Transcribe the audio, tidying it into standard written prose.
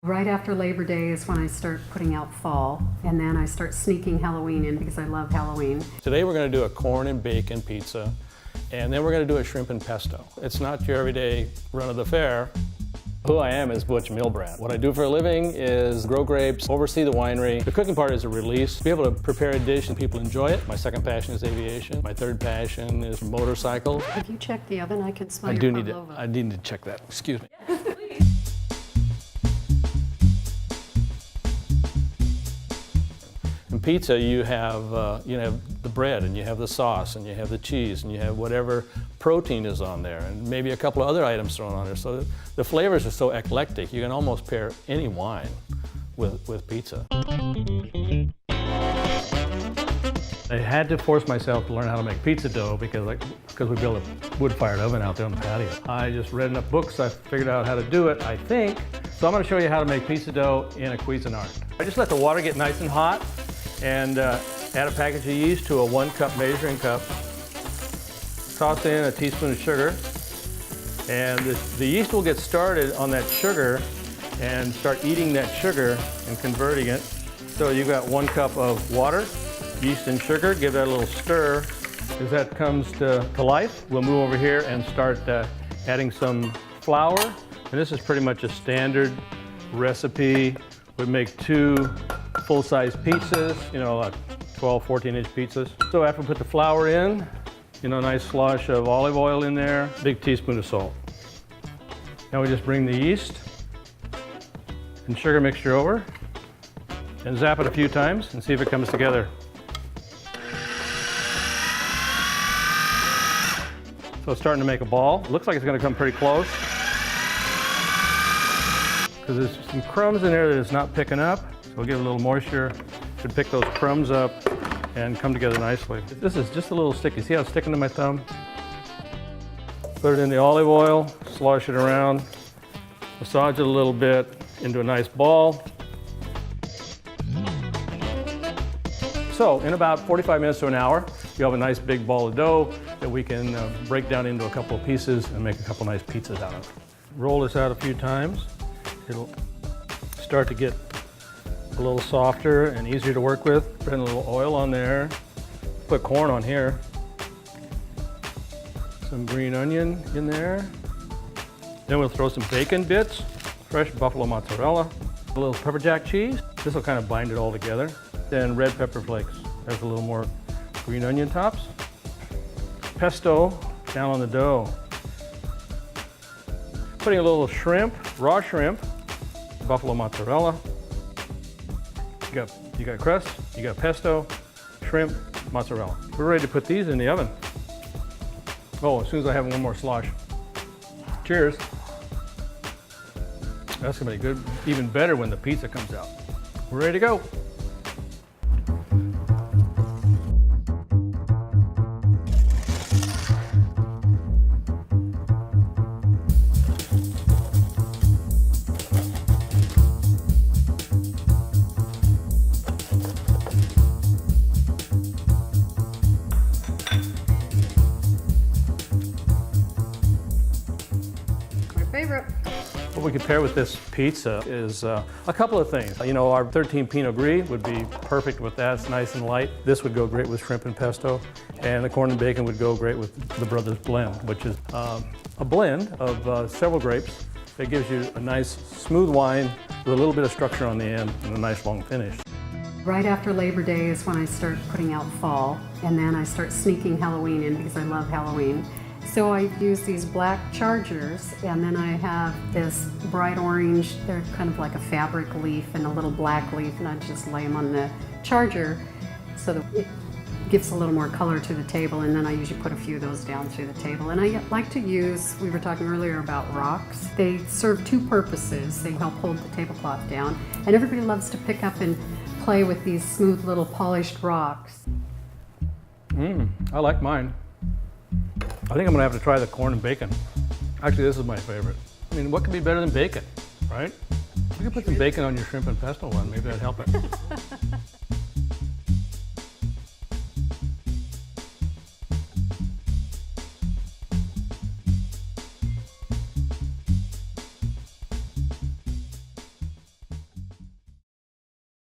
Right after Labor Day is when I start putting out fall, and then I start sneaking Halloween in because I love Halloween. Today we're going to do a corn and bacon pizza, and then we're going to do a shrimp and pesto. It's not your everyday run of the fair. Who I am is Butch Milbrand. What I do for a living is grow grapes, oversee the winery. The cooking part is a release, to be able to prepare a dish and people enjoy it. My second passion is aviation. My third passion is motorcycles. Have you checked the oven? I can smell I your do need to. pavlova. I need to check that. Excuse me. Yes, please. In pizza, you have the bread, and you have the sauce, and you have the cheese, and you have whatever protein is on there, and maybe a couple of other items thrown on there. So the flavors are so eclectic, you can almost pair any wine with pizza. I had to force myself to learn how to make pizza dough because we built a wood-fired oven out there on the patio. I just read enough books, I figured out how to do it, I think. So I'm going to show you how to make pizza dough in a Cuisinart. I just let the water get nice and hot and add a package of yeast to a 1 cup measuring cup. Toss in a teaspoon of sugar, and the yeast will get started on that sugar and start eating that sugar and converting it. So you've got 1 cup of water, yeast and sugar. Give that a little stir. As that comes to life, we'll move over here and start adding some flour. And this is pretty much a standard recipe. We make 2 full-size pizzas, like 12, 14-inch pizzas. So after we put the flour in, a nice slosh of olive oil in there, big teaspoon of salt. Now we just bring the yeast and sugar mixture over and zap it a few times and see if it comes together. So it's starting to make a ball. It looks like it's going to come pretty close because there's some crumbs in there that it's not picking up. So we'll give it a little moisture. Should pick those crumbs up and come together nicely. This is just a little sticky. See how it's sticking to my thumb? Put it in the olive oil, slosh it around, massage it a little bit into a nice ball. So in about 45 minutes to an hour, you have a nice big ball of dough that we can break down into a couple of pieces and make a couple nice pizzas out of. Roll this out a few times. It'll start to get a little softer and easier to work with. Put in a little oil on there. Put corn on here. Some green onion in there. Then we'll throw some bacon bits, fresh buffalo mozzarella, a little pepper jack cheese. This will kind of bind it all together. Then red pepper flakes. There's a little more green onion tops. Pesto down on the dough. Putting a little shrimp, raw shrimp, buffalo mozzarella. You got crust, you got pesto, shrimp, mozzarella. We're ready to put these in the oven. Oh, as soon as I have one more slosh. Cheers. That's gonna be good, even better when the pizza comes out. We're ready to go. Favorite. What we could pair with this pizza is a couple of things. Our 13 Pinot Gris would be perfect with that. It's nice and light. This would go great with shrimp and pesto. And the corn and bacon would go great with the Brothers Blend, which is a blend of several grapes that gives you a nice smooth wine with a little bit of structure on the end and a nice long finish. Right after Labor Day is when I start putting out fall, and then I start sneaking Halloween in because I love Halloween. So I use these black chargers, and then I have this bright orange, they're kind of like a fabric leaf and a little black leaf, and I just lay them on the charger so that it gives a little more color to the table, and then I usually put a few of those down through the table. And I like to use, we were talking earlier about rocks, they serve 2 purposes. They help hold the tablecloth down, and everybody loves to pick up and play with these smooth little polished rocks. I like mine. I think I'm gonna have to try the corn and bacon. Actually, this is my favorite. I mean, what could be better than bacon, right? You could put some bacon on your shrimp and pesto one, maybe that'd help it.